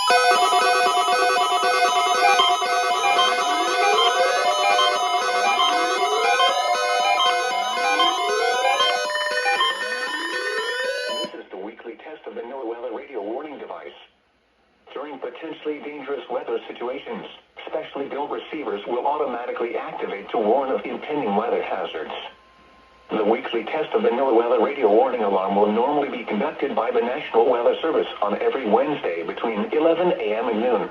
This is the weekly test of the NWR radio warning device. During potentially dangerous weather situations, specially built receivers will automatically activate to warn of impending weather hazards. The weekly test of the NWR radio warning alarm will normally be conducted by the National Weather Service on every Wednesday between 11 a.m. and noon.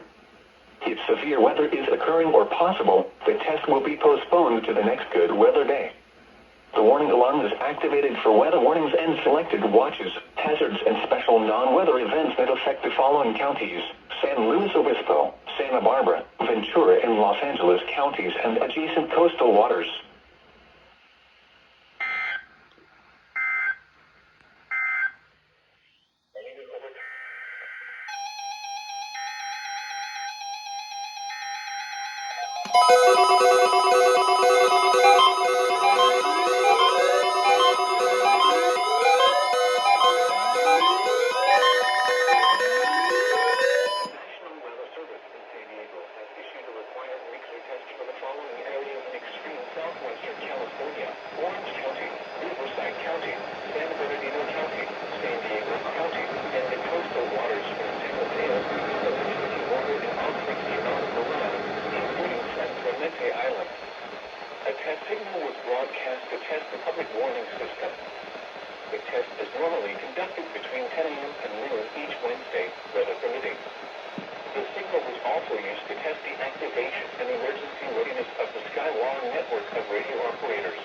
If severe weather is occurring or possible, the test will be postponed to the next good weather day. The warning alarm is activated for weather warnings and selected watches, hazards, and special non-weather events that affect the following counties: San Luis Obispo, Santa Barbara, Ventura, and Los Angeles counties and adjacent coastal waters. Southwestern California, Orange County, Riverside County, San Bernardino County, San Diego County, and the coastal waters from San Mateo to the Trinity Water and Outbreak Beyond Marina, including San Clemente Island. A test signal was broadcast to test the public warning system. The test is normally conducted between 10 a.m. and noon each Wednesday, weather permitting. The signal was also used to test the activation and emergency readiness of the Skywire network of radio operators.